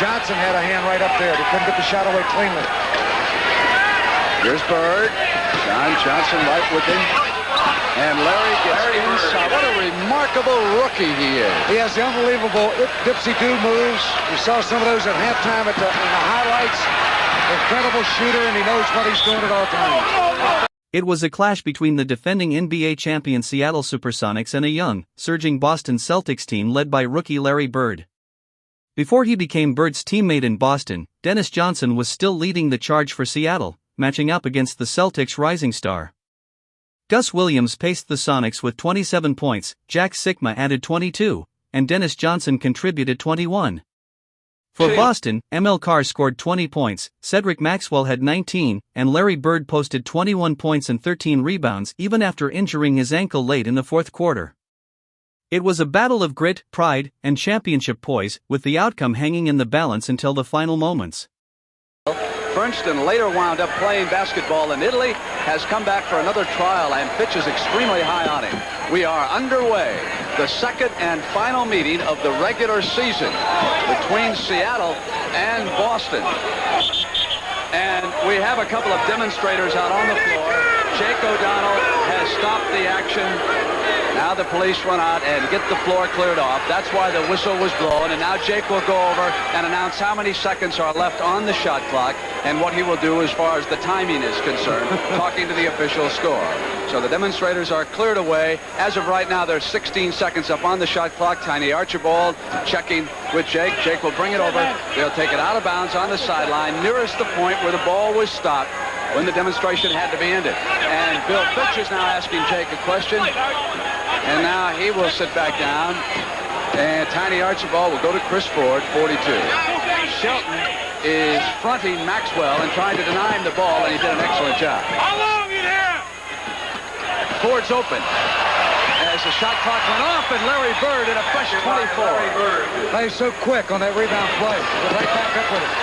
Johnson had a hand right up there. He couldn't get the shot away cleanly. Here's Bird. John Johnson right with him. And Larry gets inside. What a remarkable rookie he is. He has the unbelievable dipsy-do moves. We saw some of those at halftime in the highlights. Incredible shooter, and he knows what he's doing at all times. It was a clash between the defending NBA champion Seattle SuperSonics and a young, surging Boston Celtics team led by rookie Larry Bird. Before he became Bird's teammate in Boston, Dennis Johnson was still leading the charge for Seattle, matching up against the Celtics' rising star. Gus Williams paced the Sonics with 27 points, Jack Sikma added 22, and Dennis Johnson contributed 21. For Boston, ML Carr scored 20 points, Cedric Maxwell had 19, and Larry Bird posted 21 points and 13 rebounds even after injuring his ankle late in the fourth quarter. It was a battle of grit, pride, and championship poise, with the outcome hanging in the balance until the final moments. Bernstein later wound up playing basketball in Italy, has come back for another trial and pitches extremely high on him. We are underway. The second and final meeting of the regular season between Seattle and Boston. And we have a couple of demonstrators out on the floor. Jake O'Donnell has stopped the action. Now the police run out and get the floor cleared off. That's why the whistle was blown. And now Jake will go over and announce how many seconds are left on the shot clock and what he will do as far as the timing is concerned, talking to the official score. So the demonstrators are cleared away. As of right now, there's 16 seconds up on the shot clock. Tiny Archibald checking with Jake. Jake will bring it over. They'll take it out of bounds on the sideline, nearest the point where the ball was stopped when the demonstration had to be ended. And Bill Fitch is now asking Jake a question. And now he will sit back down. And Tiny Archibald will go to Chris Ford, 42. Shelton is fronting Maxwell and trying to deny him the ball, and he did an excellent job. How long you there? Ford's open. As the shot clock went off, and Larry Bird in a fresh 24. Plays so quick on that rebound play. Right back up with it.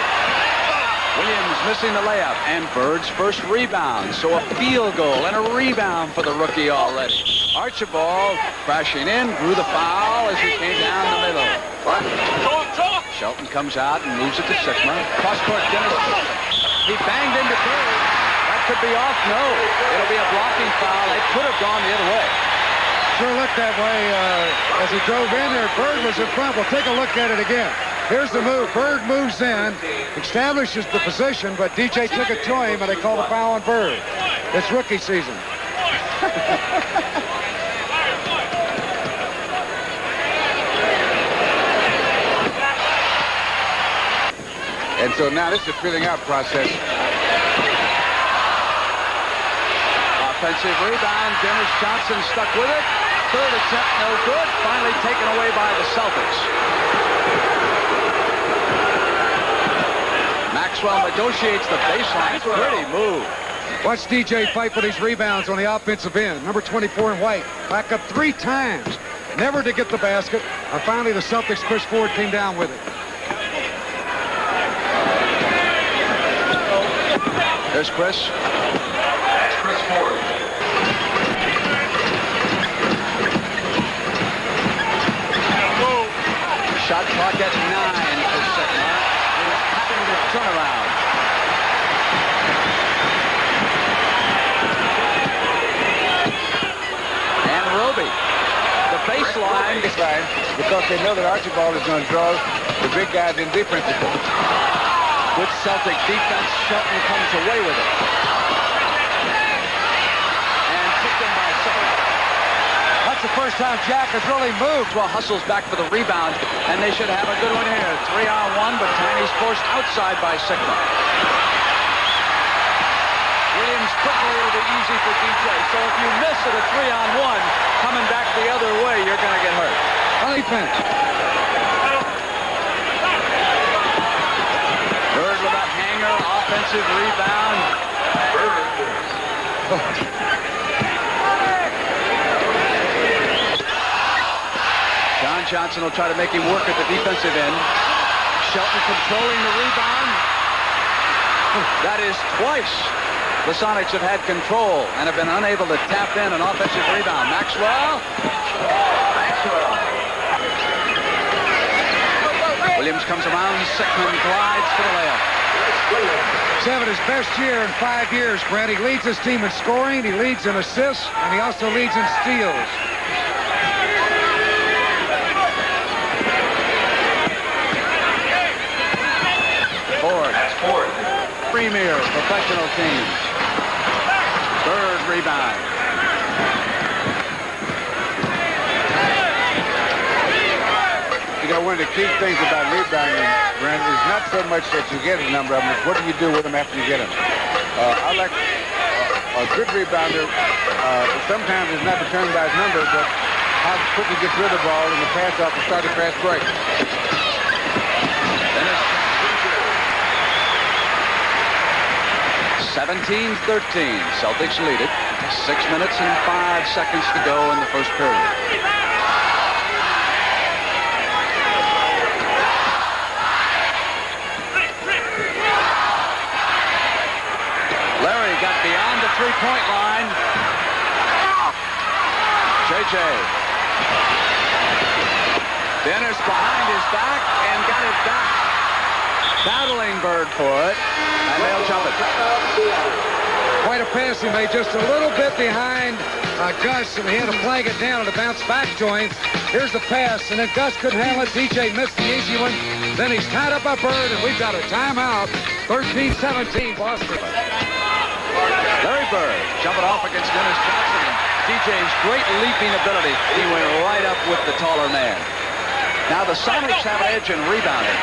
Williams missing the layup, and Bird's first rebound. So a field goal and a rebound for the rookie already. Archibald crashing in, drew the foul as he came down the middle. Shelton comes out and moves it to Sikma. Cross-court Dennis. He banged into Bird. That could be off. No, it'll be a blocking foul. It could have gone the other way. Sure looked that way as he drove in there. Bird was in front. We'll take a look at it again. Here's the move. Bird moves in, establishes the position, but DJ took it to him, and they called a foul on Bird. It's rookie season. And so now this is a filling out process. Offensive rebound. Dennis Johnson stuck with it. Third attempt, no good. Finally taken away by the Celtics. Maxwell negotiates the baseline. Pretty move. Watch DJ fight for these rebounds on the offensive end. Number 24 in white. Back up 3 times. Never to get the basket. And finally, the Celtics' Chris Ford came down with it. There's Chris. That's Chris Ford. Shot clock at 9 for Sikma. Having the turnaround. And Roby. The baseline. Because they know that Archibald is going to draw the big guys in defensively. Good Celtic defense. Shelton comes away with it. And kicked in by Sikma. That's the first time Jack has really moved. Well, hustles back for the rebound, and they should have a good one here. 3-on-1, but Tiny's forced outside by Sikma. Williams quickly, it'll be easy for DJ. So if you miss at a 3-on-1, coming back the other way, you're going to get hurt. Defense. Bird with a hanger, offensive rebound. John Johnson will try to make him work at the defensive end. Shelton controlling the rebound. That is twice the Sonics have had control and have been unable to tap in an offensive rebound. Maxwell. Williams comes around. Sickman glides to the layup. He's having his best year in 5 years, Brent. He leads his team in scoring, he leads in assists, and he also leads in steals. Ford. That's Ford. Premier professional team. Bird rebound. You know, one of the key things about rebounding, Brent, is not so much that you get a number of them, it's what do you do with them after you get them. I like a good rebounder. Sometimes it's not determined by his number, but how quickly he gets rid of the ball and the pass off and start the fast break. 17-13. Celtics lead it. 6 minutes and 5 seconds to go in the first period. Larry got beyond the three-point line. JJ. Dennis behind his back and got it back. Battling Bird for it, and they'll jump it. Quite a pass he made, just a little bit behind Gus, and he had to flag it down and a bounce back to him. Here's the pass, and then Gus couldn't handle it. DJ missed the easy one. Then he's tied up by Bird, and we've got a timeout. 13-17, Boston. Larry Bird jumping off against Dennis Johnson. And DJ's great leaping ability. He went right up with the taller man. Now the Sonics have an edge in rebounding.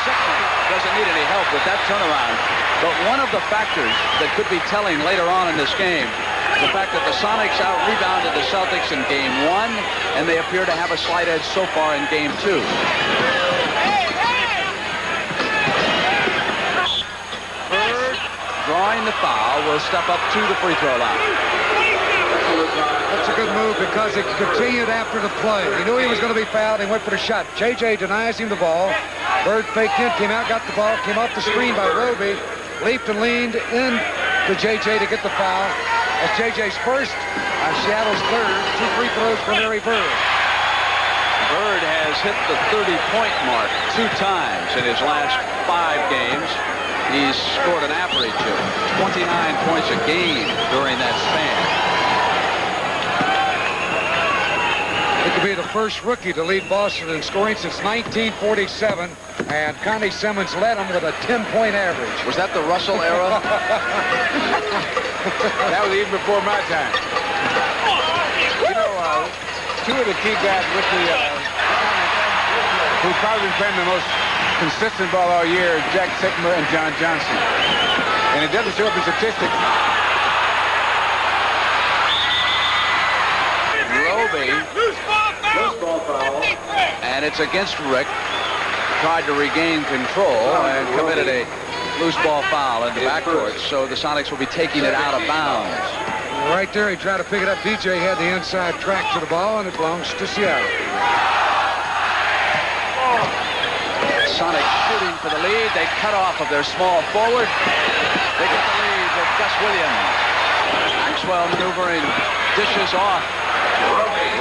Sickman doesn't need any help with that turnaround. But one of the factors that could be telling later on in this game is the fact that the Sonics out-rebounded the Celtics in Game 1, and they appear to have a slight edge so far in Game 2. Bird, drawing the foul, will step up to the free throw line. That's a good move because he continued after the play. He knew he was going to be fouled. He went for the shot. JJ denies him the ball. Bird faked in, came out, got the ball, came off the screen by Roby, leaped and leaned in to JJ to get the foul. That's JJ's first, Seattle's third. 2 free throws for Larry Bird. Bird has hit the 30-point mark 2 times in his last 5 games. He's scored an average of 29 points a game during that span. He could be the first rookie to lead Boston in scoring since 1947, and Connie Simmons led him with a 10-point average. Was that the Russell era? That was even before my time. You know, 2 of the key guys with the who've probably been playing the most consistent ball all year is Jack Sikma and John Johnson. And it doesn't show up in statistics. Roby. Loose ball foul. And it's against Rick. Tried to regain control and committed a loose ball foul in the backcourt. So the Sonics will be taking it out of bounds. Right there, he tried to pick it up. DJ had the inside track to the ball, and it belongs to Seattle. Sonics shooting for the lead. They cut off of their small forward. They get the lead with Gus Williams. Maxwell maneuvering, dishes off.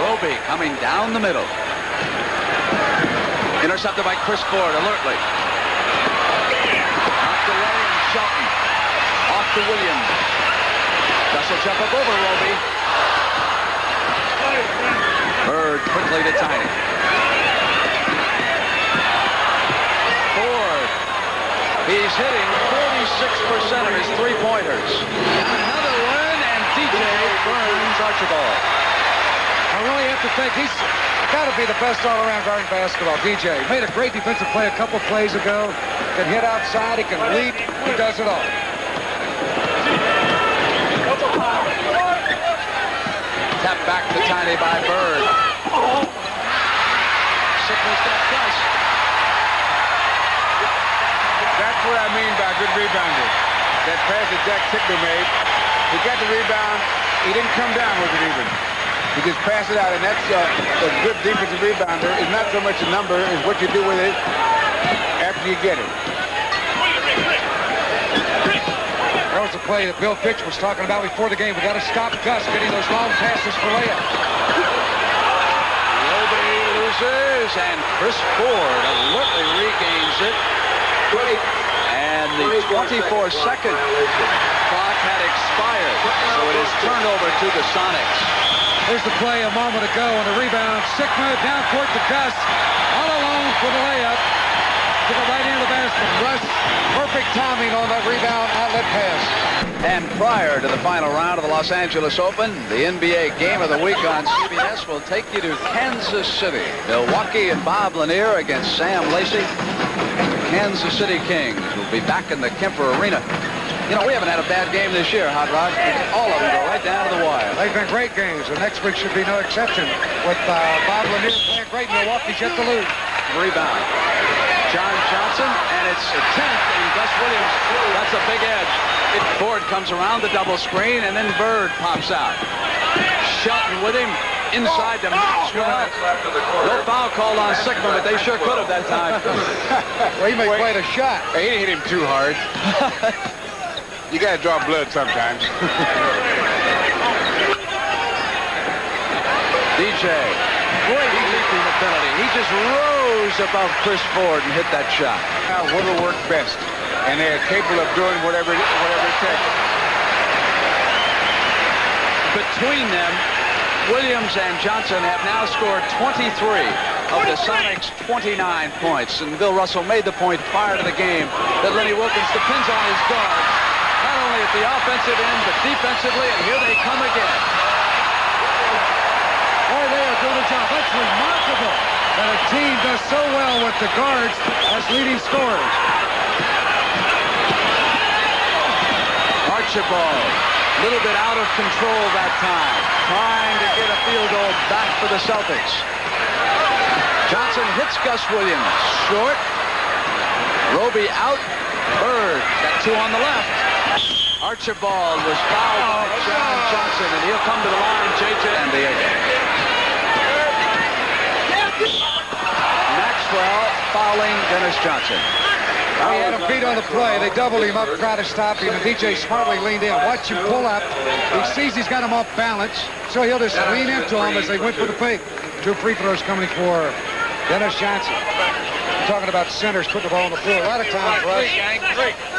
Roby coming down the middle. Intercepted by Chris Ford alertly. Knocked away and Shelton. Off to Williams. Gus will jump up over Roby. Bird quickly to Tiny. Ford. He's hitting 46% of his three-pointers. Another one, and DJ burns Archibald. I really have to think he's got to be the best all-around guard in basketball. DJ made a great defensive play a couple plays ago. Can hit outside. He can leap. He does it all. Tap back to Tiny by Bird. Sickles got Gus. That's what I mean by good rebounder. That pass that Jack Sickler made, he got the rebound. He didn't come down with it even. He just passed it out, and that's a good defensive rebounder. It's not so much a number as what you do with it after you get it. That was a play that Bill Fitch was talking about before the game. We got to stop Gus getting those long passes for layup. Roby loses, and Chris Ford alertly regains it. And the 24-second clock had expired, so it is turned over to the Sonics. Here's the play a moment ago on the rebound. Sigma down court to Gus. All alone for the layup. Took it right into the basket. Russ, perfect timing on that rebound outlet pass. And prior to the final round of the Los Angeles Open, the NBA Game of the Week on CBS will take you to Kansas City. Milwaukee and Bob Lanier against Sam Lacey. The Kansas City Kings will be back in the Kemper Arena. You know, we haven't had a bad game this year, Hot Rod. All of them go right down to the wire. They've been great games, and next week should be no exception. With Bob Lanier playing great, Milwaukee's yet to lose. Rebound. John Johnson, and it's a 10th, and Gus Williams. That's a big edge. Ford comes around the double screen, and then Bird pops out. Shelton with him inside the Maxwell. No foul called on Sigma, but they sure could have that time. Well, he made quite a shot. He didn't hit him too hard. You got to draw blood sometimes. DJ, great leaping ability. He just rose above Chris Ford and hit that shot. Now, what'll work best, and they're capable of doing whatever it takes. Between them, Williams and Johnson have now scored 23 of the Sonics' 29 points. And Bill Russell made the point prior to the game that Lenny Wilkins depends on his guards, not only at the offensive end, but defensively, and here they come again. Boy, they are doing a job. That's remarkable that a team does so well with the guards as leading scorers. Archibald, a little bit out of control that time, trying to get a field goal back for the Celtics. Johnson hits Gus Williams. Short. Roby out. Bird got two on the left. Archibald was fouled by John Johnson, and he'll come to the line, JJ. And the Maxwell fouling Dennis Johnson. He had him beat on the play. They doubled him up, tried to stop him, and DJ smartly leaned in. Watch him pull up. He sees he's got him off balance, so he'll just lean into him as they went for the fake. 2 free throws coming for Dennis Johnson. I'm talking about centers putting the ball on the floor. A lot of times, Russ,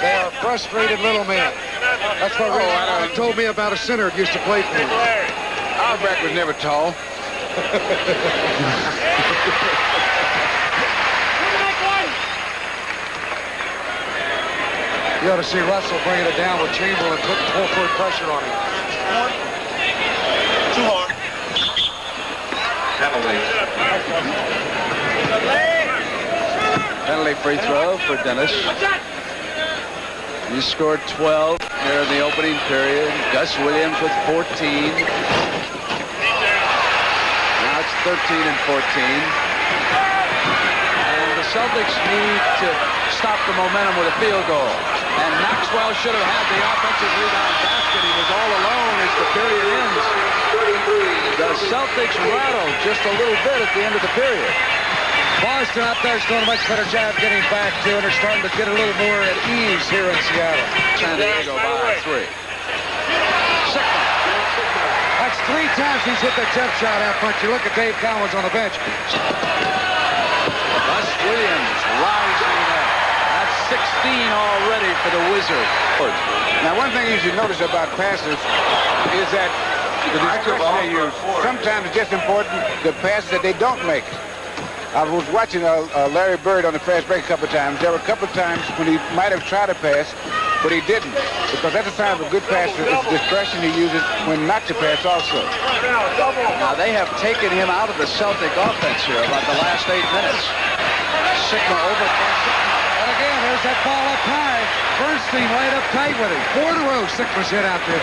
they are frustrated little men. That's what Ray told me about a center that used to play for him. Auerbach was never tall. You ought to see Russell bringing it down with Chamberlain putting full-court pressure on him. Too hard. Penalty free throw for Dennis. He scored 12 here in the opening period. Gus Williams with 14. Now it's 13 and 14. And the Celtics need to stop the momentum with a field goal. And Maxwell should have had the offensive rebound basket. He was all alone as the period ends. The Celtics rattled just a little bit at the end of the period. Boston out there is doing a much better job getting back to, and they're starting to get a little more at ease here in Seattle. San Diego by 3. That's 3 times he's hit that jump shot out front. You look at Dave Collins on the bench. Gus Williams rising up. That's 16 already for the Wizards. Now, one thing you should notice about passes is that the discretion they use. Sometimes it's just important the passes that they don't make. I was watching Larry Bird on the fast break a couple of times. There were a couple of times when he might have tried to pass, but he didn't. Because that's a sign of a good passer. It's discretion he uses when not to pass also. Now they have taken him out of the Celtic offense here about the last 8 minutes. Sigma over. And again, there's that ball up high. Bernstein right up tight with him. 4 in a row, Sigma's hit out there.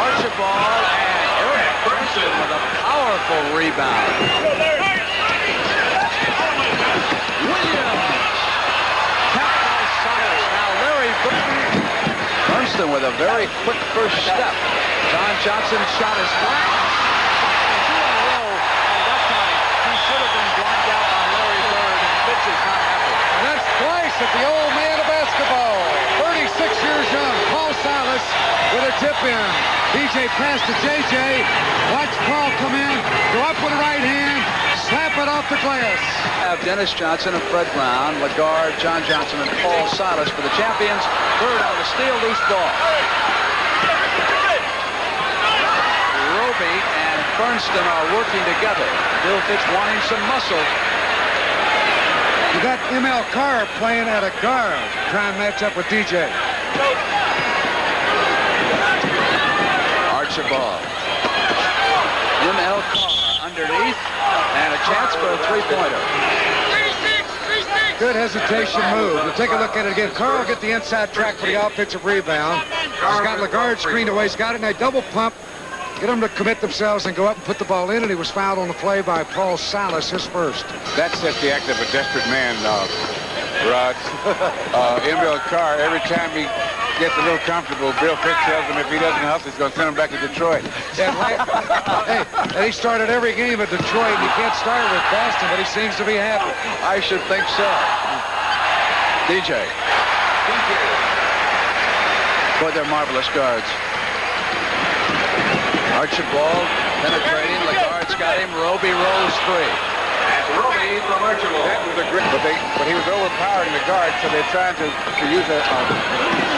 Archibald and Eric Bernstein with a powerful rebound. Williams tapped by Silas. Now Larry Bernstein with a very quick first step. John Johnson's shot is flat. 2 in a row, and that time he should have been blocked out by Larry Bird, and Fitch is not happy. And that's twice at the old man of basketball. 36 years young, Paul Silas with a tip in. DJ pass to JJ. Watch Paul come in. Go up with the right hand. Slap it off the glass. Have Dennis Johnson and Fred Brown, Lagarde, John Johnson, and Paul Silas for the champions. Bird out of the steal, loose ball. Roby and Fernston are working together. Bill Fitch wanting some muscle. You got M.L. Carr playing at a guard, trying to match up with DJ. Archibald. M.L. Carr underneath, and a chance for a three-pointer. Good hesitation move. We'll take a look at it again. Carr will get the inside track for the offensive rebound. He's got Lagarde screened away. He's got it, and they double pump. Get them to commit themselves and go up and put the ball in, and he was fouled on the play by Paul Silas, his first. That's just the act of a desperate man, Rod. M.L. Carr, every time he gets a little comfortable, Bill Fitch tells him if he doesn't hustle, he's going to send him back to Detroit. Hey, and he started every game at Detroit, and he can't start with Boston, but he seems to be happy. I should think so. DJ. Boy, they're marvelous guards. Archibald penetrating. Lagarde's got him. Roby rolls three. That's Roby from Archibald. That was a great, but he was overpowering the guard, so they're trying to use a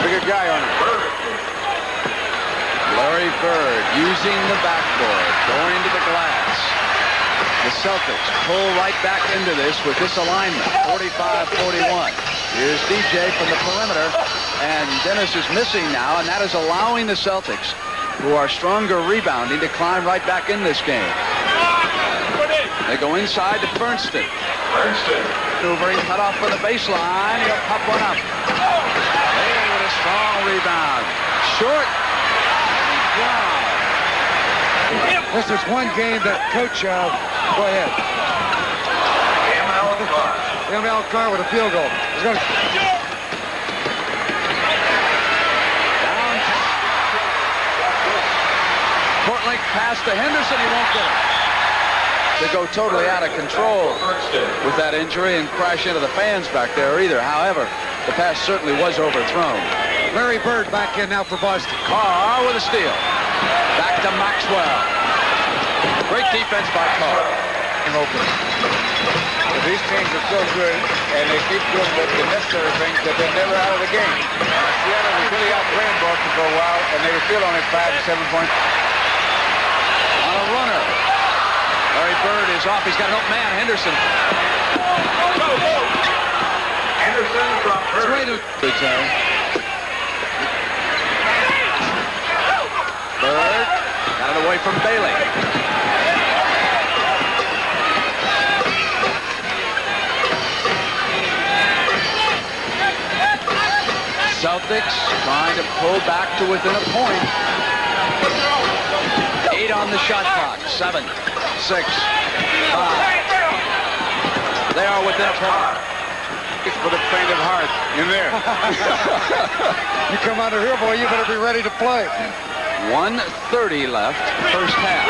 bigger guy on him. Larry Bird using the backboard, going to the glass. The Celtics pull right back into this with this alignment, 45-41. Here's DJ from the perimeter, and Dennis is missing now, and that is allowing the Celtics, who are stronger rebounding, to climb right back in this game. They go inside to Fernston. Maneuvering, cut off from the baseline. He'll pop one up. Hey, with a strong rebound. Short. Wow. This is one game that Coach, go ahead. M.L. Carr with a field goal. He's going to... Courtlink pass to Henderson. He won't get it. They go totally out of control with that injury and crash into the fans back there either. However, the pass certainly was overthrown. Larry Bird back in now for Boston. Carr with a steal. Back to Maxwell. Great defense by Carr. Open. But these teams are so good, and they keep doing the necessary things that they're never out of the game. Seattle was really outplaying Boston for a while, and they were still only 5 to 7 points. On a runner. Larry Bird is off. He's got an open man, Henderson. Henderson from Bird. Bird got it away from Bailey. Celtics trying to pull back to within a point. 8 on the shot clock. 7, 6, 5. They are within a point. For the faint of heart in there. You come out of here, boy, you better be ready to play. 1:30 left, first half.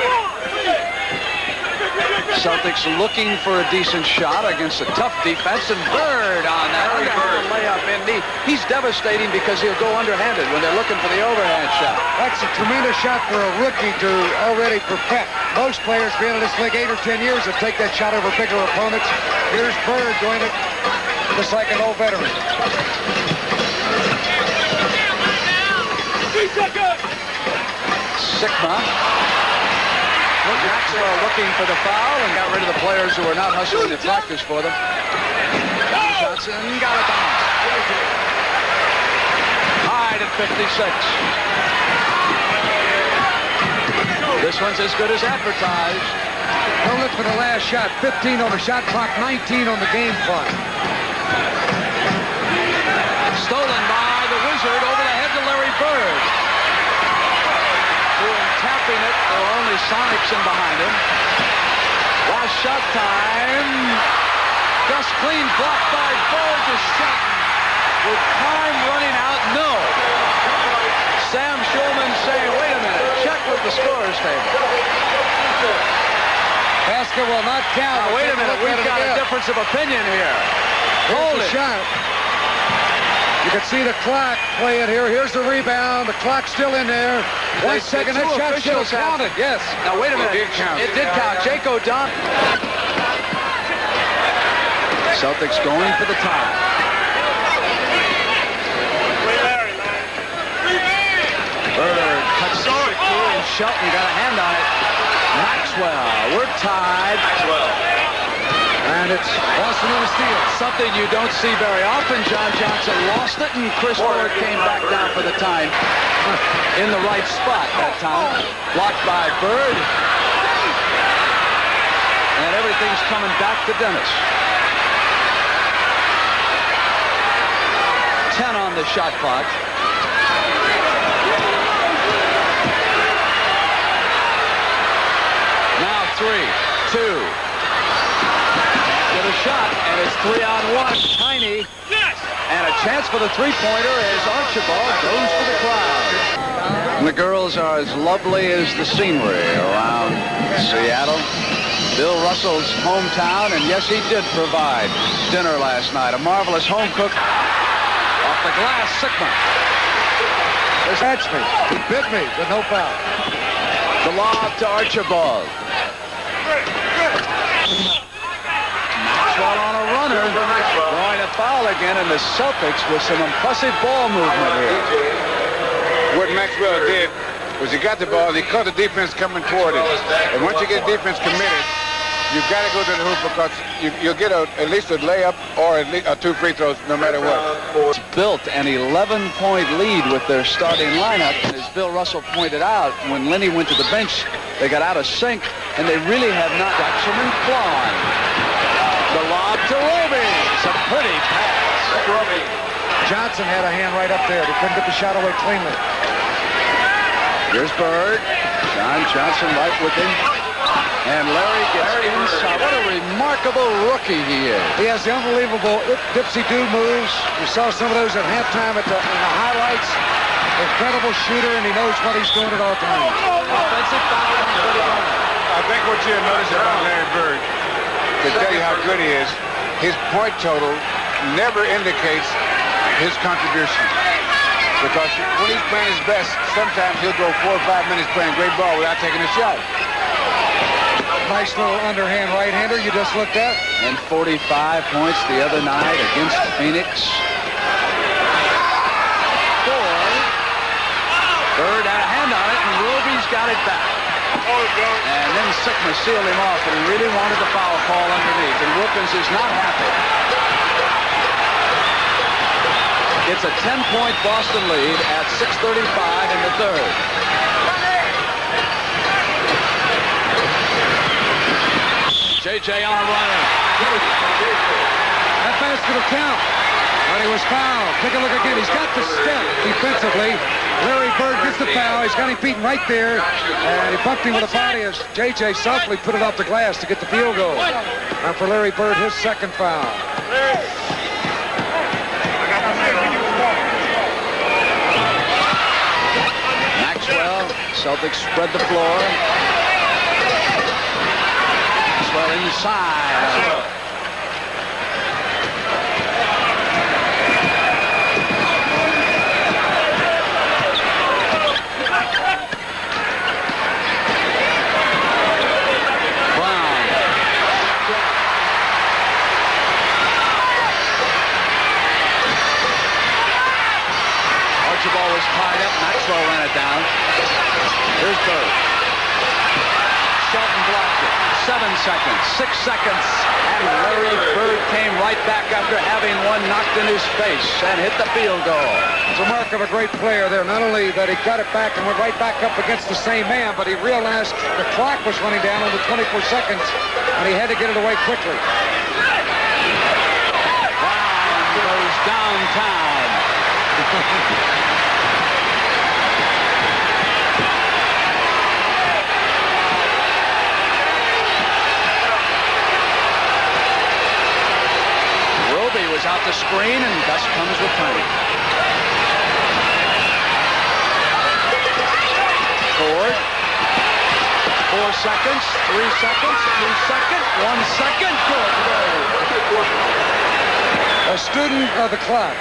Celtics looking for a decent shot against a tough defense, and Bird on that underhand layup. And he's devastating because he'll go underhanded when they're looking for the overhand shot. That's a tremendous shot for a rookie to already perfect. Most players being in this league 8 or 10 years will take that shot over bigger opponents. Here's Bird doing it just like an old veteran. Sigma. Maxwell looking for the foul and got rid of the players who were not hustling to practice for them. Johnson got it down. Tied at 56. This one's as good as advertised. Don't look for the last shot. 15 on the shot clock, 19 on the game clock. Stolen by the Wizard over the head to Larry Bird. Tapping it, there were only Sonics in behind him. Last shot time. Just clean blocked by Bird to shot. With time running out, no. Sam Schulman saying, wait a minute, check with the scorer's table. Basket will not count. Now, wait a minute, we've got a difference of opinion here. Hold it. Shot. You can see the clock playing here. Here's the rebound. The clock's still in there. 1 second. That shot still counted. Yes. Now, wait a minute. It did count. It did count. Jake O'Donnell. Celtics going for the tie. Bird cuts through, and Shelton got a hand on it. Maxwell, we're tied. And it's Boston on the steal. Something you don't see very often. John Johnson lost it, and Chris Ford came back down for the time in the right spot that time. Blocked by Bird. And everything's coming back to Dennis. 10 on the shot clock. Now 3, 2. Get a shot, and it's 3-on-1. Tiny. And a chance for the three-pointer as Archibald goes for the crowd. And the girls are as lovely as the scenery around Seattle. Bill Russell's hometown, and yes, he did provide dinner last night. A marvelous home cook. Off the glass, Sickman. They scratched me. He bit me, but no foul. The lob to Archibald. Maxwell on a runner. Drawing a foul again, and the Celtics with some impressive ball movement here. What Maxwell did was he got the ball, he caught the defense coming toward him. And once you get defense committed, you've got to go to the hoop because you'll get at least a layup or at least 2 free throws no matter what. It's built an 11-point lead with their starting lineup. And as Bill Russell pointed out, when Lenny went to the bench, they got out of sync, and they really have not. Jackson and Clawn. The lob to Roby. It's a pretty pass. Roby. Johnson had a hand right up there. He couldn't get the shot away cleanly. Here's Bird. John Johnson right with him. And Larry gets inside. What a remarkable rookie he is. He has the unbelievable dipsy-do moves. You saw some of those at halftime in the highlights. Incredible shooter, and he knows what he's doing at all times. Offensive foul. I think what you'll notice about Larry Bird, to tell you how good he is, his point total never indicates his contribution. Because when he's playing his best, sometimes he'll go 4 or 5 minutes playing great ball without taking a shot. Nice little underhand right-hander you just looked at. And 45 points the other night against Phoenix. Bird had a hand on it, and Roby's got it back. And then Sickman sealed him off, and he really wanted the foul call underneath, and Wilkins is not happy. It's a 10-point Boston lead at 6:35 in the third. J.J. on a runner. That basket will count. But he was fouled. Take a look again. He's got the step defensively. Larry Bird gets the foul. He's got him beaten right there. And he bumped him with a body as J.J. softly put it off the glass to get the field goal. And for Larry Bird, his second foul. Maxwell, Celtics spread the floor. Maxwell inside. Ball was tied up. Maxwell ran it down. Here's Bird. Shelton blocked it. 7 seconds. 6 seconds. And Larry Bird came right back after having one knocked in his face and hit the field goal. It's a mark of a great player there. Not only that he got it back and went right back up against the same man, but he realized the clock was running down on the 24 seconds, and he had to get it away quickly. Brown goes downtown. Roby was out the screen, and Gus comes with Tony. Ford. 4 seconds, 3 seconds, 2 seconds, 1 second. Good. A student of the clock.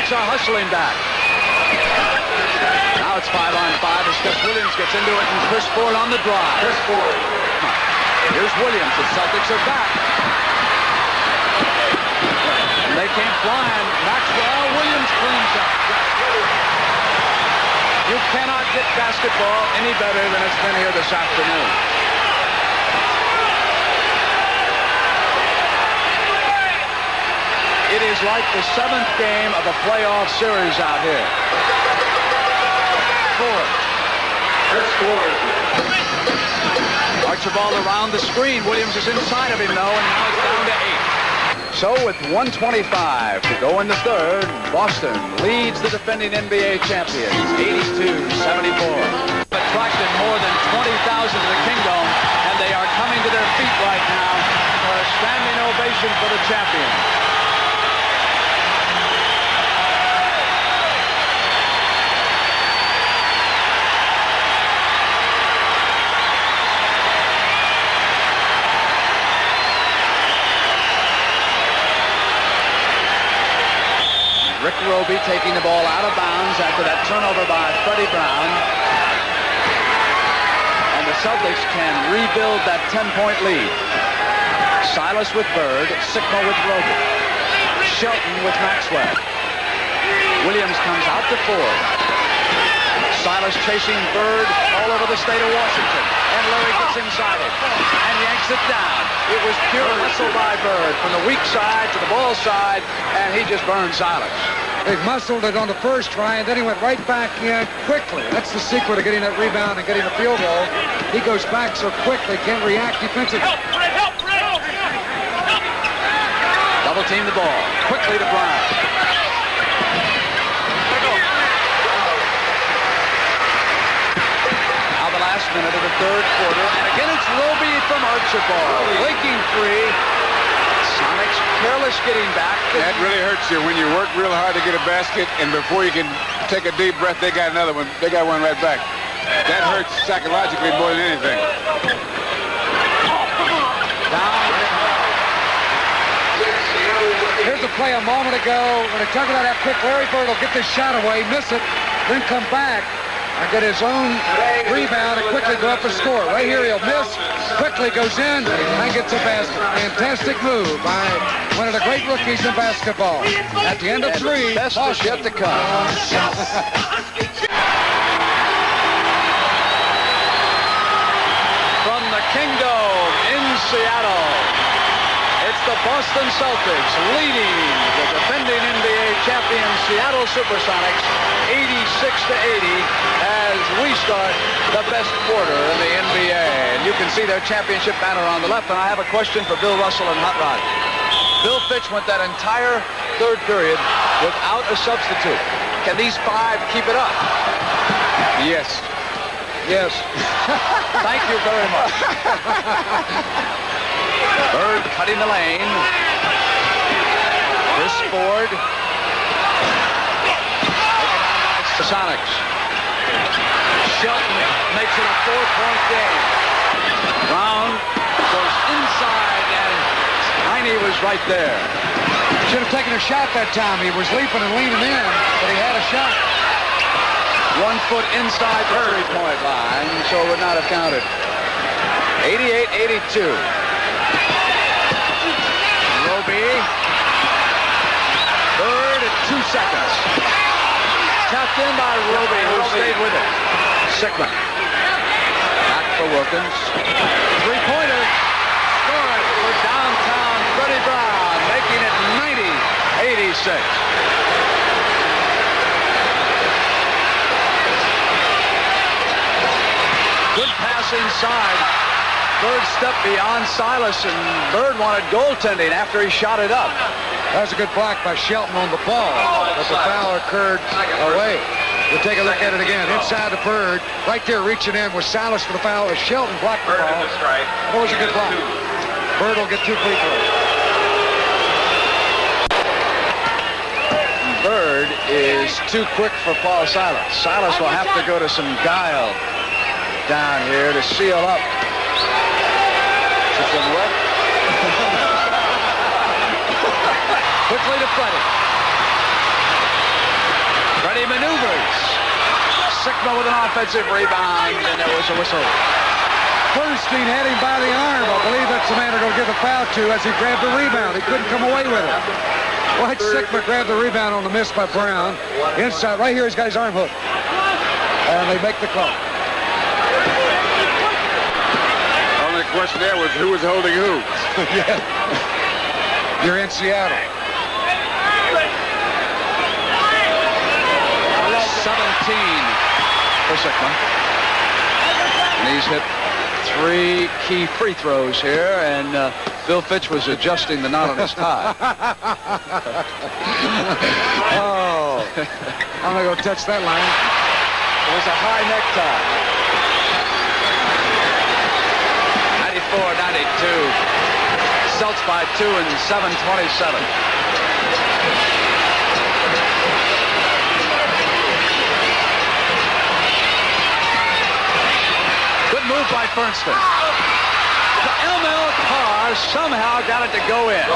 Celtics are hustling back. Now it's 5-on-5 as Gus Williams gets into it, and Chris Ford on the drive. Chris Ford. Here's Williams. The Celtics are back. And they came flying. Maxwell, Williams cleans up. You cannot get basketball any better than it's been here this afternoon. It is like the 7th game of a playoff series out here. Ford. Chris Ford. Archibald around the screen. Williams is inside of him, though, and now it's down to 8. So with 1:25 to go in the third, Boston leads the defending NBA champions, 82-74. Attracted more than 20,000 to the Kingdom, and they are coming to their feet right now for a standing ovation for the champions. Rick Roby taking the ball out of bounds after that turnover by Freddie Brown. And the Celtics can rebuild that 10-point lead. Silas with Bird, Sickmo with Roby. Shelton with Maxwell. Williams comes out to Ford. Silas chasing Bird all over the state of Washington. And Larry gets inside it and yanks it down. It was pure muscle by Bird from the weak side to the ball side, and he just burned Silas. They muscled it on the first try, and then he went right back in quickly. That's the secret of getting that rebound and getting a field goal. He goes back so quickly, can't react defensively. Double team the ball. Quickly to Brown. Last minute of the third quarter, and again it's Roby from Archibald. Linking free. Sonics careless getting back. That really hurts you when you work real hard to get a basket, and before you can take a deep breath, they got another one. They got one right back. That hurts psychologically more than anything. Down. Here's a play a moment ago when they talk about how quick Larry Bird will get this shot away, miss it, then come back and get his own rebound and quickly go up and score. Right here he'll miss, quickly goes in and gets a basket. Fantastic move by one of the great rookies in basketball. At the end of 3, best is yet to come. From the Kingdom in Seattle, it's the Boston Celtics leading the defending NBA champion Seattle SuperSonics 86-80 as we start the best quarter in the NBA. And you can see their championship banner on the left. And I have a question for Bill Russell and Hot Rod. Bill Fitch went that entire third period without a substitute. Can these 5 keep it up? Yes. yes. Thank you very much. Bird cutting the lane. Chris Ford. Sonics. Shelton makes it a 4-point game. Brown goes inside, and Heine was right there. Should have taken a shot that time. He was leaping and leaning in, but he had a shot. 1 foot inside the 3-point line, so it would not have counted. 88-82. Roby. Bird at 2 seconds. Tapped in by Roby, who stayed with it. Sickman. Back for Wilkins. 3-pointer. Scoring for downtown Freddie Brown, making it 90-86. Good pass inside. Bird stepped beyond Silas, and Bird wanted goaltending after he shot it up. That was a good block by Shelton on the ball, but the foul occurred away. We'll take a look at it again. Inside the Bird, right there reaching in with Silas for the foul as Shelton blocked the ball. That was a good block. Bird will get 2 free throws. Bird is too quick for Paul Silas. Silas will have to go to some guile down here to seal up. Quickly to Freddie. but he maneuvers. Sigma with an offensive rebound, and there was a whistle. Bernstein had him by the arm. I believe that's the man they're going to give the foul to as he grabbed the rebound. He couldn't come away with it. White Sigma grabbed the rebound on the miss by Brown. Inside, right here, he's got his arm hooked. And they make the call. Only question there was who was holding who. Yeah. You're in Seattle. 17 for Sigma. And he's hit 3 key free throws here, and Bill Fitch was adjusting the knot on his tie. Oh, I'm not going to touch that line. It was a high necktie. 94-92. Celts by 2 and 7:27. Good move by Fernston. ML Carr somehow got it to go in.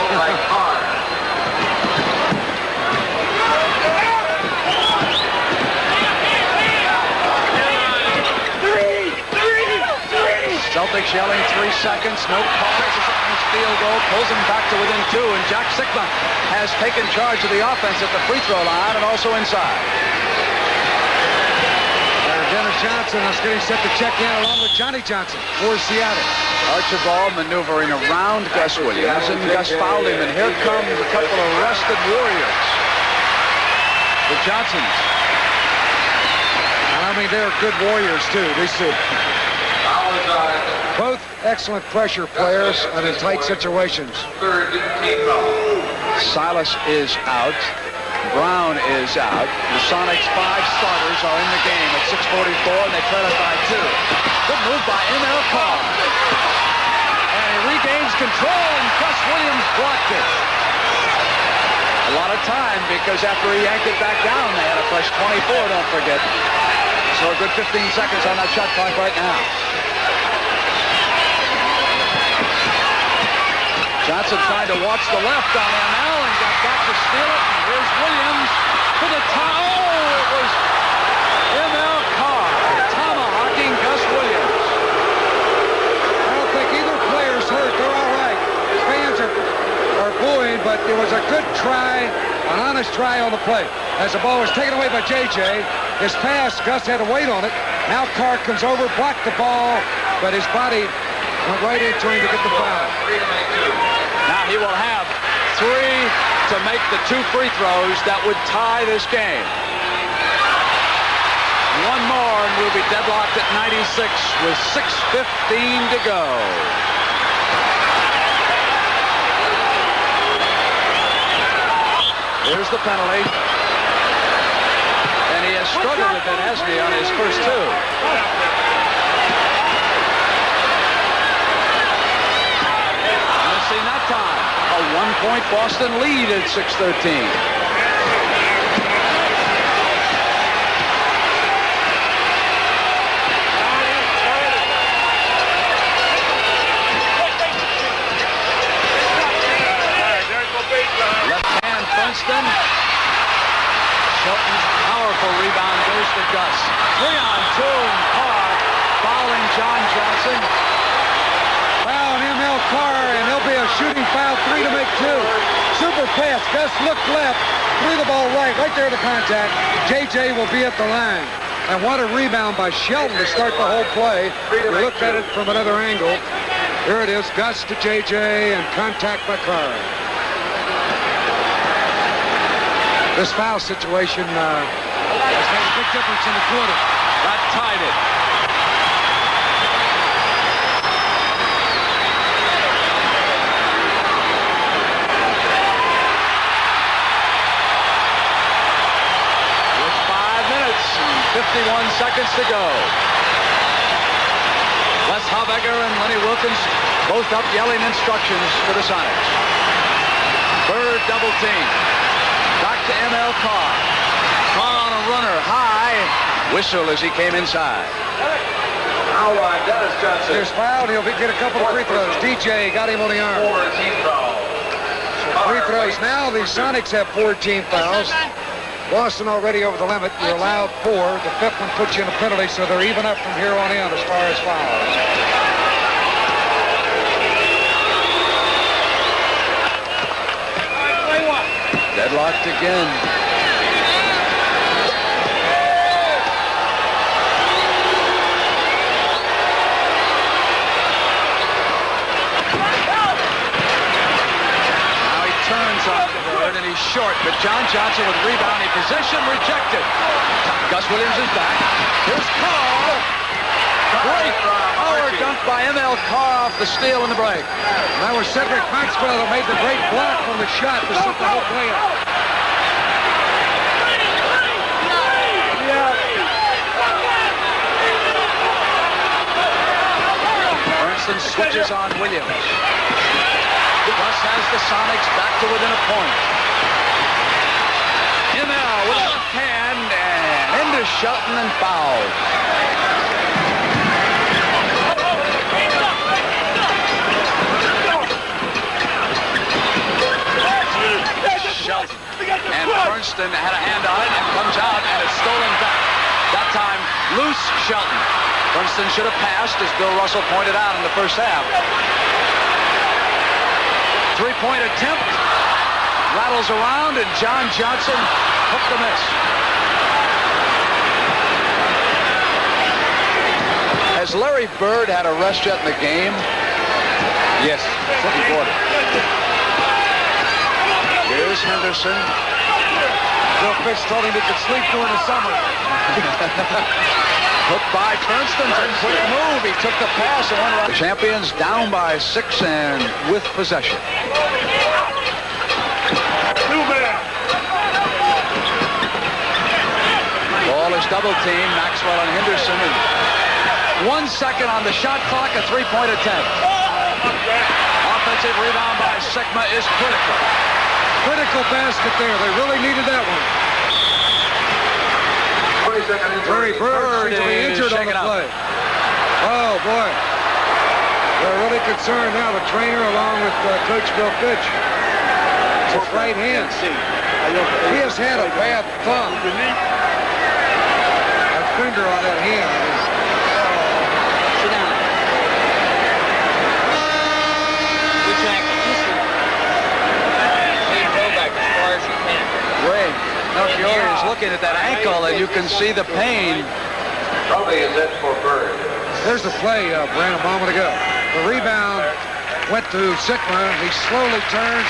Celtics yelling 3 seconds, no calls. His field goal pulls him back to within 2, and Jack Sigma has taken charge of the offense at the free throw line and also inside. Dennis Johnson is getting set to check in along with Johnny Johnson for Seattle. Archibald maneuvering around Gus Williams, and Gus fouled him, and here comes a couple of rested Warriors. The Johnsons. And I mean, they're good Warriors, too. These two. Both excellent pressure players and in tight situations. Silas is out. Brown is out. The Sonics' 5 starters are in the game at 6:44, and they trail it by 2. Good move by ML Carr. And he regains control, and Gus Williams blocked it. A lot of time, because after he yanked it back down, they had a fresh 24, don't forget. So a good 15 seconds on that shot clock right now. Johnson tried to watch the left on ML and got back to steal it. And here's Williams to the top. Oh, it was ML Carr tomahawking Gus Williams. I don't think either player's hurt. They're all right. Fans are booing, but it was a good try, an honest try on the play. As the ball was taken away by J.J., his pass, Gus had to wait on it. Now Carr comes over, blocked the ball, but his body went right into him to get the foul. Now he will have 3 to make the 2 free throws that would tie this game. One more and we'll be deadlocked at 96 with 6:15 to go. Here's the penalty. And he has struggled a bit, hasn't he, on his first 2. Missing that time. A 1-point Boston lead at 6:13. Left hand Fernston. Shelton's powerful rebound goes to Gus. 3-on-2 and Carr fouling John Johnson. Foul on ML Carr, and there'll be a shooting foul, 3 to make 2. Super pass. Gus looked left, threw the ball right there to contact. J.J. will be at the line. And what a rebound by Shelton to start the whole play. We looked at it from another angle. Here it is, Gus to J.J. and contact by Carr. This foul situation has made a big difference in the quarter. That tied it. With 5 minutes and 51 seconds to go. Les Habecker and Lenny Wilkins both up yelling instructions for the Sonics. Bird double team. Back to ML Carr. Carr on a runner, high. Whistle as he came inside. Foul line, Dennis Johnson. There's foul. He'll get a couple of free throws. DJ got him on the arm. 4 team foul. Free throws. Now the Sonics have 14 fouls. Boston already over the limit. You're allowed 4. The 5th one puts you in a penalty, so they're even up from here on in as far as fouls. Deadlocked again. And he's short, but John Johnson with rebounding position rejected. Gus Williams is back. Here's Carr. Great power dunk by M.L. Carr off the steal in the break. That was Cedric Maxwell that made the great block from the shot to set the whole play up. Princeton switches on Williams. Gus has the Sonics back to within a point. ML with a left hand and into Shelton and fouled. Shelton and Princeton had a hand on it and comes out and is stolen back. That time, loose Shelton. Princeton should have passed, as Bill Russell pointed out in the first half. Three-point attempt, rattles around, and John Johnson hooked the miss. Has Larry Bird had a rest yet in the game? Yes, second quarter. Here's Henderson. Bill Fish told him he could sleep during the summer. Hooked by Princeton. Quick move. He took the pass and went around. The champions down by 6 and with possession. Ball is double teamed. Maxwell and Henderson. And 1 second on the shot clock. A 3-point attempt. Offensive rebound by Sigma is critical. Critical basket there. They really needed that one. Larry Bird seems to be injured on the play. Oh, boy. They're really concerned now, the trainer along with Coach Bill Fitch. It's his right hand. He has had a bad thumb. A finger on that hand. Sit down. Good jack. Go back as far as you can. Ray Melchiori is looking at that ankle, and you can see the pain. Probably is it for Bird. There's the play, Brent, a moment ago. The rebound went to Sigma. He slowly turns,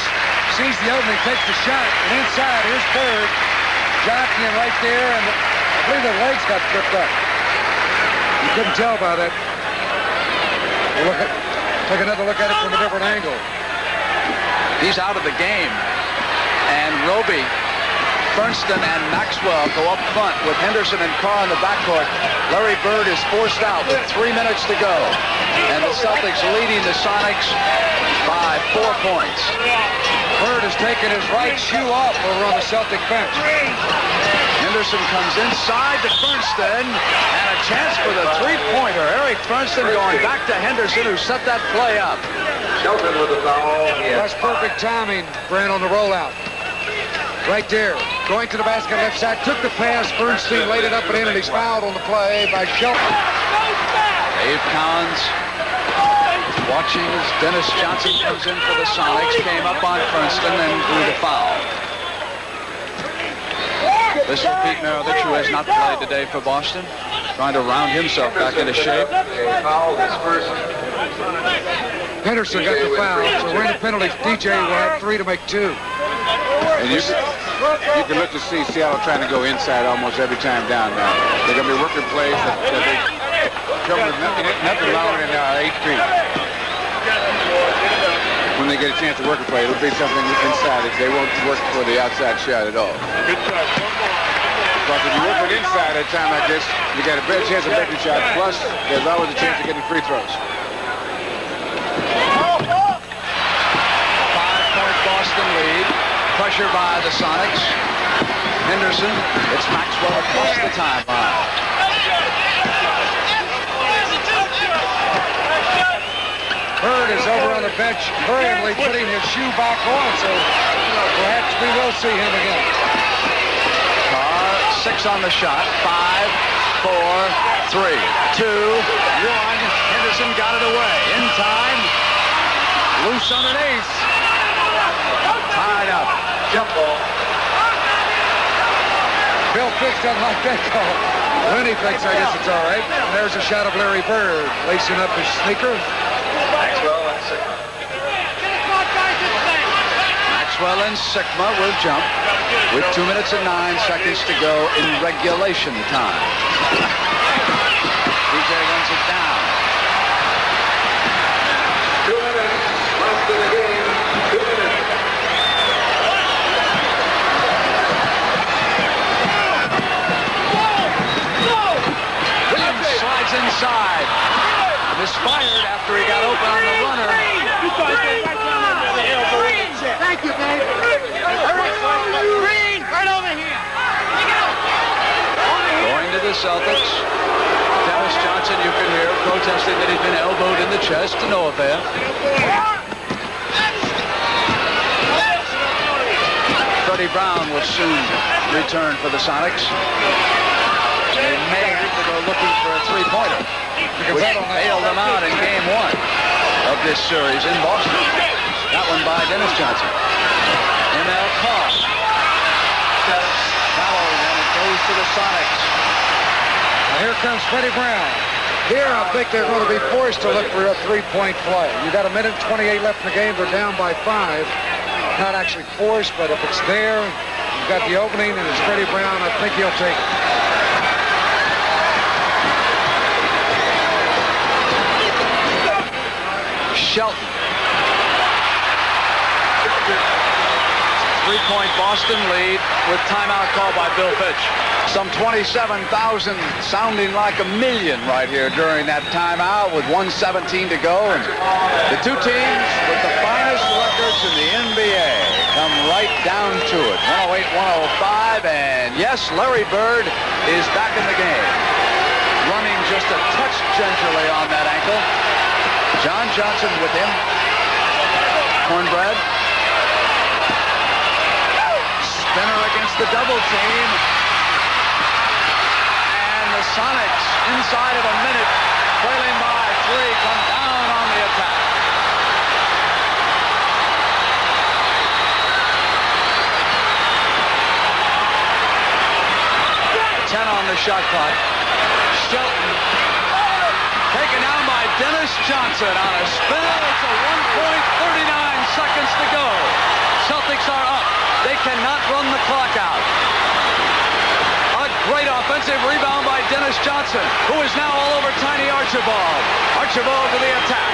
sees the opening, takes the shot, and inside, here's Bird. Jockeying right there, and I believe the legs got tripped up. You couldn't tell by that. Take another look at it from a different angle. He's out of the game. And Roby, Princeton, and Maxwell go up front with Henderson and Carr in the backcourt. Larry Bird is forced out with 3 minutes to go. And the Celtics leading the Sonics by 4 points. Bird has taken his right shoe off over on the Celtic bench. Henderson comes inside to Princeton, and a chance for the three-pointer. Eric Princeton going back to Henderson, who set that play up. Shelton with the foul. That's perfect timing, Brent, on the rollout. Right there, going to the basket, left side, took the pass. Bernstein laid it up and in, and he's fouled on the play by Shelton. Dave Collins watching as Dennis Johnson comes in for the Sonics, came up on Princeton and drew the foul. This is Pete Maravich, who has not played today for Boston, trying to round himself back into shape. Henderson got the foul, so we're in the penalty. DJ will have 3 to make 2. And you can look to see Seattle trying to go inside almost every time down now. They're going to be working plays that they come with nothing longer than 8 feet. When they get a chance to work a play, it'll be something inside. They won't work for the outside shot at all. Because if you work it inside at a time like this, you got a better chance of making a shot. Plus, there's always a chance of getting free throws. 5-point Boston lead. Pressure by the Sonics. Henderson, it's Maxwell across the timeline. Bird is over on the bench, hurriedly putting his shoe back on, so perhaps we will see him again. 6 on the shot. 5, 4, 3, 2, 1. Henderson got it away. In time. Loose underneath. Tied up. Jump ball. Bill Fitch doesn't like that call. Lenny thinks, I guess it's all right. And there's a shot of Larry Bird lacing up his sneaker. Maxwell and Sigma. Maxwell and Sigma will jump with 2 minutes and 9 seconds to go in regulation time. DJ runs it down. 2 minutes left in the game. 2 minutes. Williams slides inside. Misfired after he got open on the runner. Thank you, babe. Green, right over here. Going to the Celtics. Dennis Johnson, you can hear, protesting that he'd been elbowed in the chest. No affair. Freddie Brown will soon return for the Sonics. They may have to go looking for a three-pointer, which bailed them out in game 1 of this series in Boston. That one by Dennis Johnson. ML Carr. Foul, and it goes to the Sonics. Now here comes Freddie Brown. Here I think they're going to be forced to look for a three-point play. You got 1 minute 28 left in the game. They're down by 5. Not actually forced, but if it's there, you've got the opening, and it's Freddie Brown. I think he'll take it. Shelton. 3-point Boston lead with timeout called by Bill Fitch. Some 27,000 sounding like a million right here during that timeout with 1:17 to go. And the two teams with the finest records in the NBA come right down to it. 108-105, and yes, Larry Bird is back in the game. Running just a touch gingerly on that ankle. John Johnson with him. Cornbread. Spinner against the double team. And the Sonics, inside of a minute, trailing by 3, come down on the attack. Ten on the shot clock. Shelton taken down by Dennis Johnson on a spinner. It's a 1.39 seconds to go. Celtics are up. They cannot run the clock out. A great offensive rebound by Dennis Johnson, who is now all over Tiny Archibald. Archibald to the attack.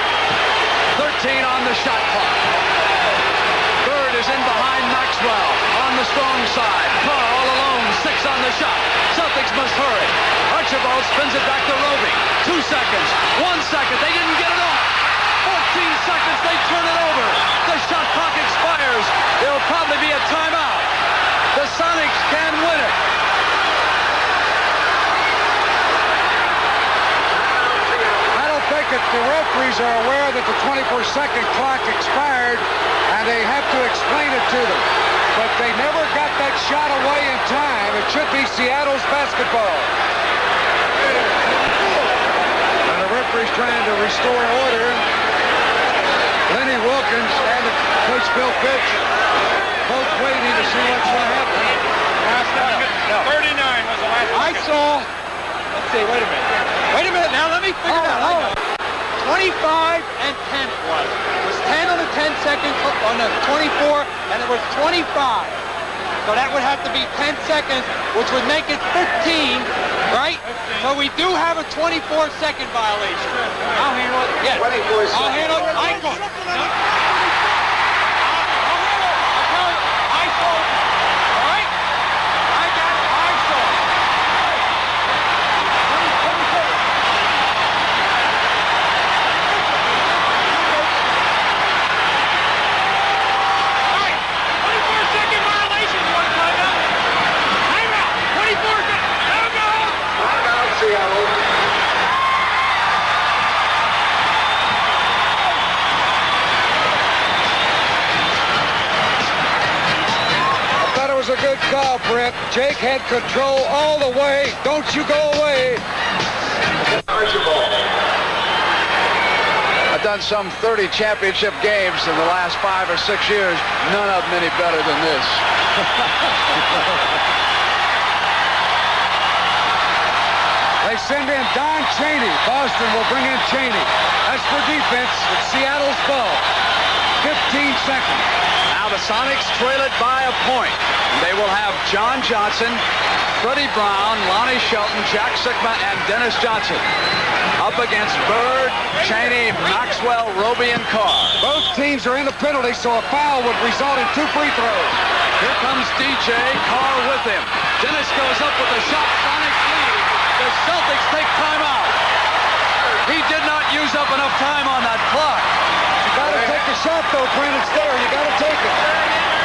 13 on the shot clock. Bird is in behind Maxwell on the strong side. Carr all alone, 6 on the shot. Celtics must hurry. Archibald spins it back to Roby. 2 seconds, 1 second, they didn't get it off. 14 seconds, they turn it over. The shot clock expires. There'll probably be a timeout. The Sonics can win it. I don't think that the referees are aware that the 24-second clock expired, and they have to explain it to them. But they never got that shot away in time. It should be Seattle's basketball. And the referee's trying to restore order. Lenny Wilkins and Coach Bill Fitch both waiting to see what's going to happen. No. 39 was the last one. I saw, let's see, wait a minute. Wait a minute now, let me figure it out. 25 and 10 was. It was 10 on the 10 seconds on the 24, and it was 25. So that would have to be 10 seconds, which would make it 15, right? So we do have a 24-second violation. I'll handle it. Yes. 24 seconds. I'll handle it. I saw it. I saw it. All right? I got it. I saw it. All right. 24-second violation. You want to find out? Time out. 24 seconds. Now go. Timeout, Seattle. was a good call, Brent. Jake had control all the way. Don't you go away. I've done some 30 championship games in the last 5 or 6 years. None of them any better than this. They send in Don Chaney. Boston will bring in Chaney. That's for defense. It's Seattle's ball. 15 seconds. Now the Sonics trail it by a point. They will have John Johnson, Freddie Brown, Lonnie Shelton, Jack Sikma, and Dennis Johnson up against Bird, Chaney, Maxwell, Roby, and Carr. Both teams are in the penalty, so a foul would result in 2 free throws. Here comes DJ, Carr with him. Dennis goes up with a shot. Sonics lead. The Celtics take timeout. He did not use up enough time on that clock. You got to take the shot, though, Brent. It's there. You got to take it.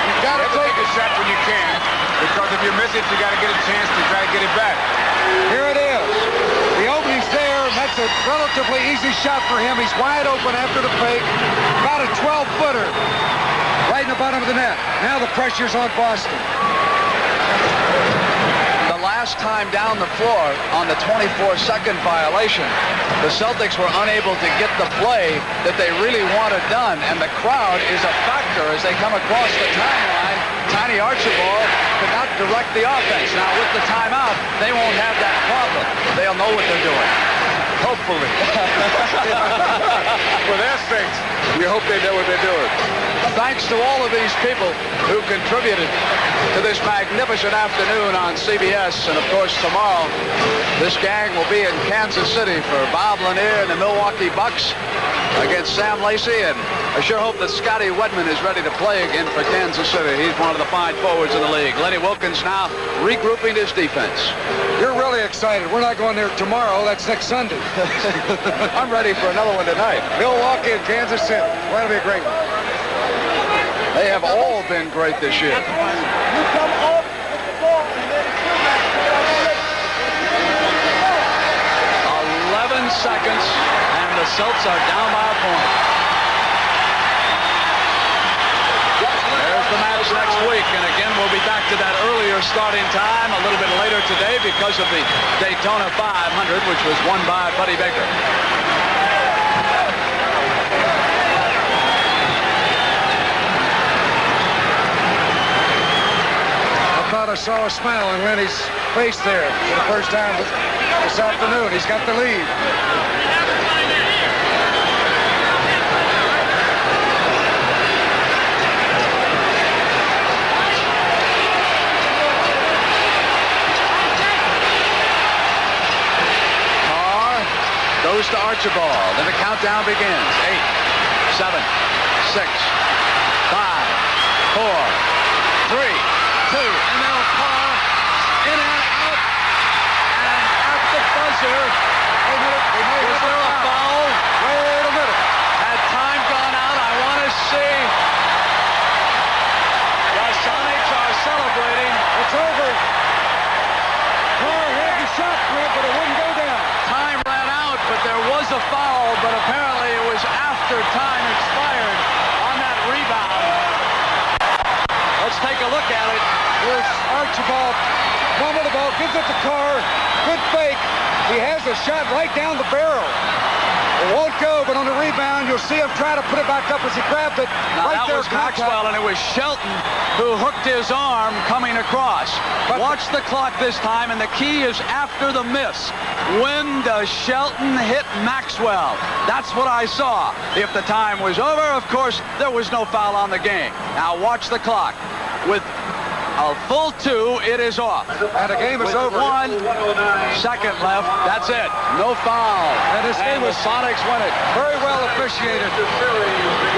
You got to take a shot when you can, because if you miss it, you got to get a chance to try to get it back. Here it is. The opening's there, and that's a relatively easy shot for him. He's wide open after the fake. About a 12-footer. Right in the bottom of the net. Now the pressure's on Boston. The last time down the floor on the 24-second violation, the Celtics were unable to get the play that they really wanted done, and the crowd is a factor as they come across the timeline. Tiny Archibald could not direct the offense. Now with the timeout, they won't have that problem. They'll know what they're doing. Hopefully. For their sakes, we hope they know what they're doing. Thanks to all of these people who contributed to this magnificent afternoon on CBS. And of course, tomorrow, this gang will be in Kansas City for Bob Lanier and the Milwaukee Bucks against Sam Lacey. And I sure hope that Scotty Wedman is ready to play again for Kansas City. He's one of the fine forwards in the league. Lenny Wilkins now regrouping his defense. You're really excited. We're not going there tomorrow. That's next Sunday. I'm ready for another one tonight. Milwaukee and Kansas City. That'll be a great one. They have all been great this year. You come up with the ball and then shoot back. 11 seconds, and the Celts are down by a point. There's the match next week, and again, we'll be back to that earlier starting time a little bit later today because of the Daytona 500, which was won by Buddy Baker. I saw a smile on Lenny's face there for the first time this afternoon. He's got the lead. Carr goes to Archibald, and the countdown begins. 8, 7, 6, 5, 4, 3, 2, and now Carr in and out, and at the buzzer. Was there a foul? Wait a minute. Had time gone out? I want to see. The Sonics are celebrating. It's over. Carr had the shot, Brent, but it wouldn't go down. Time ran out, but there was a foul, but apparently it was after time expired on that rebound. Let's take a look at it. Here's Archibald. One with the ball, gives it to Carr. Good fake. He has a shot right down the barrel. It won't go, but on the rebound, you'll see him try to put it back up as he grabbed it. Now right that there, was Maxwell, and it was Shelton who hooked his arm coming across. Watch the clock this time, and the key is after the miss. When does Shelton hit Maxwell? That's what I saw. If the time was over, of course, there was no foul on the game. Now watch the clock. With a full 2, it is off. And the game is over. 1 second left. That's it. No foul. And this game the was Sonics win it. very well officiated.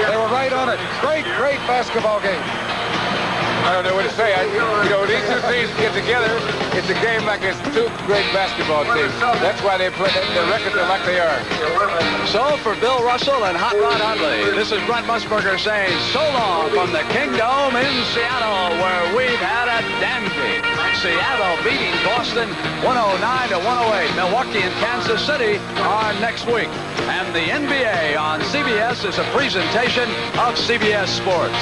They were right on it. Great, great basketball game. I don't know what to say. These two teams get together. It's a game like it's two great basketball teams. That's why they play. Their records are like they are. So for Bill Russell and Hot Rod Hundley, this is Brent Musburger saying so long from the Kingdome in Seattle, where we've had a dandy. Seattle beating Boston 109-108. Milwaukee and Kansas City are next week. And the NBA on CBS is a presentation of CBS Sports.